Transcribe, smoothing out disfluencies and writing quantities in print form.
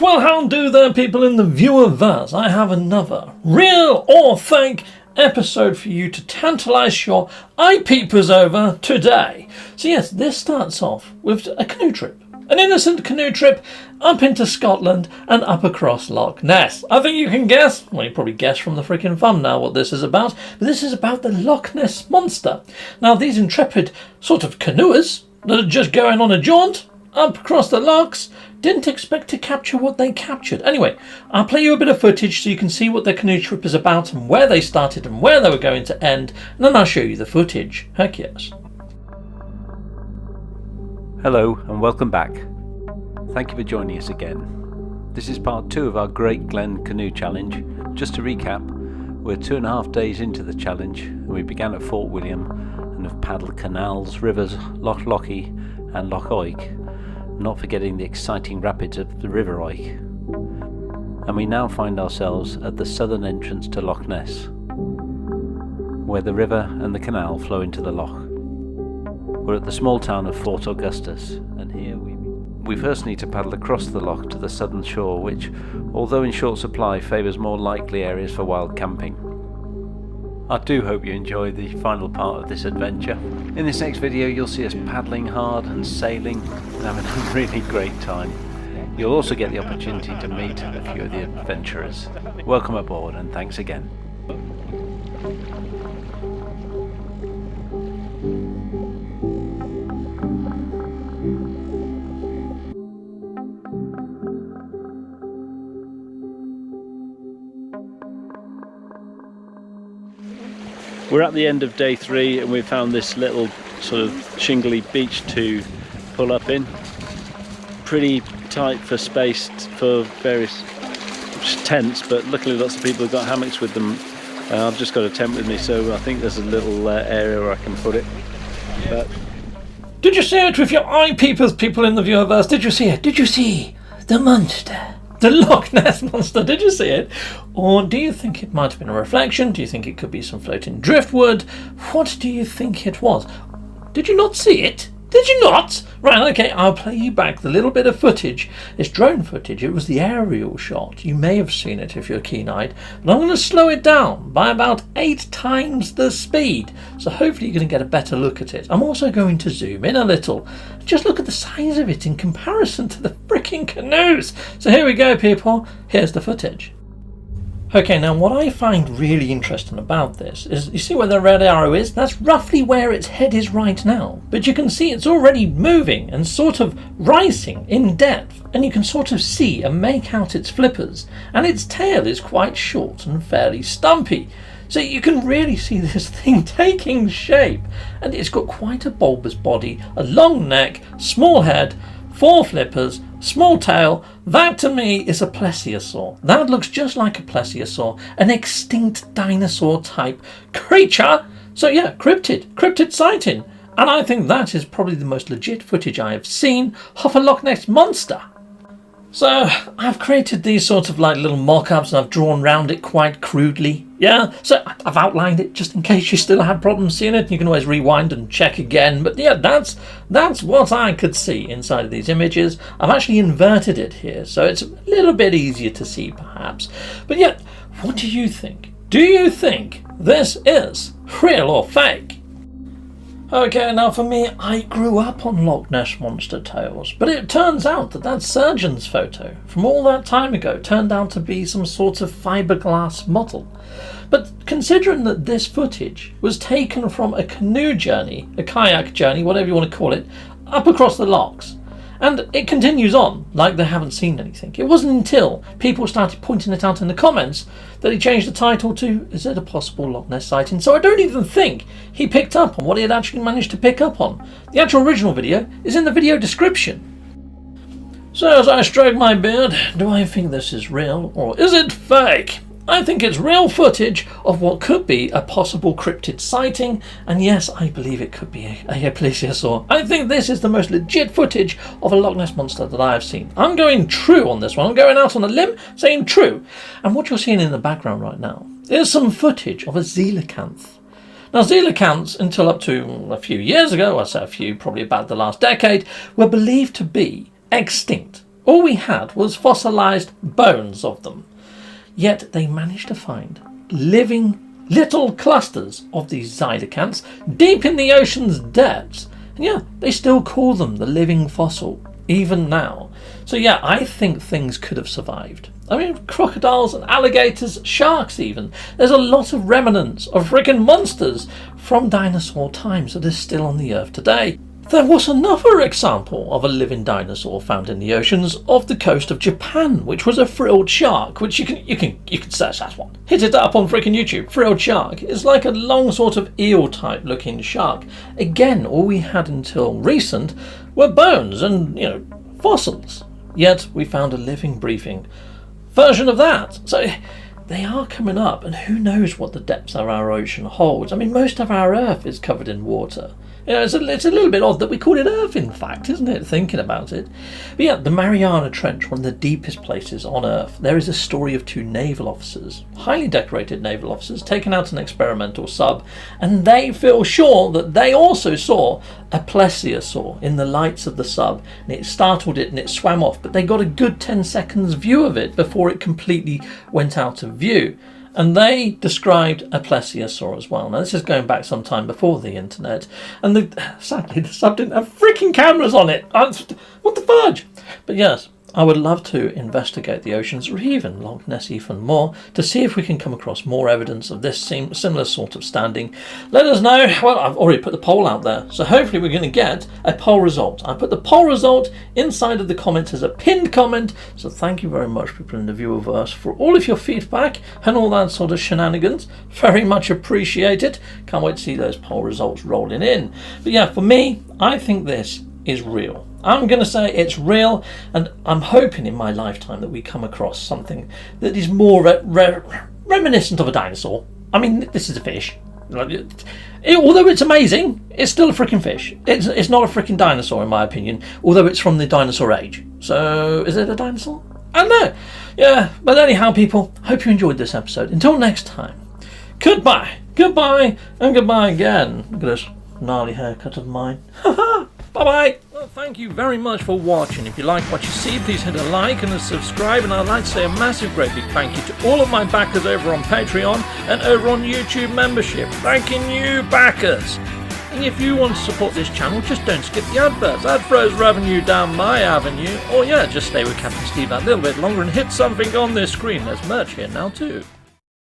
Well, how do there, people in the viewerverse? I have another real or fake episode for you to tantalise your eye peepers over today. So yes, this starts off with a canoe trip. An innocent canoe trip up into Scotland and up across Loch Ness. I think you can guess, well, you probably guessed from the freaking thumbnail what this is about, but this is about the Loch Ness monster. Now, these intrepid sort of canoers that are just going on a jaunt up across the lochs didn't expect to capture what they captured. Anyway, I'll play you a bit of footage so you can see what the canoe trip is about and where they started and where they were going to end, and then I'll show you the footage. Heck yes. Hello and welcome back. Thank you for joining us again. This is part 2 of our Great Glen Canoe Challenge. Just to recap, we're 2.5 days into the challenge and we began at Fort William and have paddled canals, rivers, Loch Lochy and Loch Oig, not forgetting the exciting rapids of the River Oig. And we now find ourselves at the southern entrance to Loch Ness, where the river and the canal flow into the loch. We're at the small town of Fort Augustus, and here we first need to paddle across the loch to the southern shore, which, although in short supply, favours more likely areas for wild camping. I do hope you enjoy the final part of this adventure. In this next video you'll see us paddling hard and sailing and having a really great time. You'll also get the opportunity to meet a few of the adventurers. Welcome aboard and thanks again. We're at the end of day 3 and we've found this little sort of shingly beach to pull up in. Pretty tight for space for various tents, but luckily lots of people have got hammocks with them. I've just got a tent with me, so I think there's a little area where I can put it. But did you see it with your eye peepers, people in the viewerverse? Did you see it? Did you see the monster? The Loch Ness monster, did you see it? Or do you think it might have been a reflection? Do you think it could be some floating driftwood? What do you think it was? Did you not see it? Did you not? Right, okay, I'll play you back the little bit of footage. It's drone footage. It was the aerial shot. You may have seen it if you're keen-eyed. But I'm going to slow it down by about 8 times the speed. So hopefully you're going to get a better look at it. I'm also going to zoom in a little. Just look at the size of it in comparison to the freaking canoes. So here we go, people. Here's the footage. Okay, now what I find really interesting about this is, you see where the red arrow is? That's roughly where its head is right now. But you can see it's already moving and sort of rising in depth. And you can sort of see and make out its flippers. And its tail is quite short and fairly stumpy. So you can really see this thing taking shape. And it's got quite a bulbous body, a long neck, small head, 4 flippers, small tail. That to me is a plesiosaur. That looks just like a plesiosaur, an extinct dinosaur type creature. So yeah, cryptid sighting. And I think that is probably the most legit footage I have seen of a Loch Ness monster. So I've created these sort of like little mock-ups and I've drawn around it quite crudely. Yeah, so I've outlined it just in case you still had problems seeing it. You can always rewind and check again. But yeah, that's what I could see inside of these images. I've actually inverted it here, so it's a little bit easier to see perhaps. But yeah, what do you think? Do you think this is real or fake? Okay, now for me, I grew up on Loch Ness monster tales, but it turns out that surgeon's photo from all that time ago turned out to be some sort of fiberglass model. But considering that this footage was taken from a canoe journey, a kayak journey, whatever you want to call it, up across the lochs, and it continues on like they haven't seen anything. It wasn't until people started pointing it out in the comments that he changed the title to, is it a possible Loch Ness sighting? So I don't even think he picked up on what he had actually managed to pick up on. The actual original video is in the video description. So as I stroke my beard, do I think this is real or is it fake? I think it's real footage of what could be a possible cryptid sighting, and yes, I believe it could be a plesiosaur. I think this is the most legit footage of a Loch Ness monster that I have seen. I'm going true on this one. I'm going out on a limb saying true. And what you're seeing in the background right now is some footage of a coelacanth. Now, coelacanths, until up to a few years ago, I say a few, probably about the last decade, were believed to be extinct. All we had was fossilised bones of them. Yet they managed to find living little clusters of these coelacanths deep in the ocean's depths. And yeah, they still call them the living fossil, even now. So yeah, I think things could have survived. I mean, crocodiles and alligators, sharks even. There's a lot of remnants of friggin' monsters from dinosaur times that are still on the earth today. There was another example of a living dinosaur found in the oceans off the coast of Japan, which was a frilled shark, which you can search that one. Hit it up on freaking YouTube. Frilled shark. It's like a long sort of eel type looking shark. Again, all we had until recent were bones and, fossils. Yet we found a living, breathing version of that. So they are coming up, and who knows what the depths of our ocean holds. I mean, most of our Earth is covered in water. It's a little bit odd that we call it Earth, in fact, isn't it, thinking about it? But yeah, the Mariana Trench, one of the deepest places on Earth, there is a story of two naval officers, highly decorated naval officers, taking out an experimental sub, and they feel sure that they also saw a plesiosaur in the lights of the sub, and it startled it and it swam off, but they got a good 10 seconds view of it before it completely went out of view. And they described a plesiosaur as well. Now, this is going back some time before the internet. And sadly, the sub didn't have freaking cameras on it. What the fudge? But yes, I would love to investigate the oceans, or even Loch Ness even more, to see if we can come across more evidence of this similar sort of standing. Let us know. Well, I've already put the poll out there, so hopefully we're going to get a poll result. I put the poll result inside of the comments as a pinned comment, so thank you very much, people in the viewerverse, for all of your feedback and all that sort of shenanigans. Very much appreciate it. Can't wait to see those poll results rolling in. But yeah, for me, I think this is real. I'm going to say it's real, and I'm hoping in my lifetime that we come across something that is more reminiscent of a dinosaur. I mean, this is a fish. Although it's amazing, it's still a freaking fish. It's not a freaking dinosaur, in my opinion, although it's from the dinosaur age. So, is it a dinosaur? I don't know. Yeah, but anyhow, people, hope you enjoyed this episode. Until next time, goodbye, and goodbye again. Look at this gnarly haircut of mine. Bye-bye. Well, thank you very much for watching. If you like what you see, please hit a like and a subscribe. And I'd like to say a massive, great big thank you to all of my backers over on Patreon and over on YouTube membership. Thanking you, backers. And if you want to support this channel, just don't skip the adverts. That throws revenue down my avenue. Or yeah, just stay with Captain Steve that little bit longer and hit something on this screen. There's merch here now too.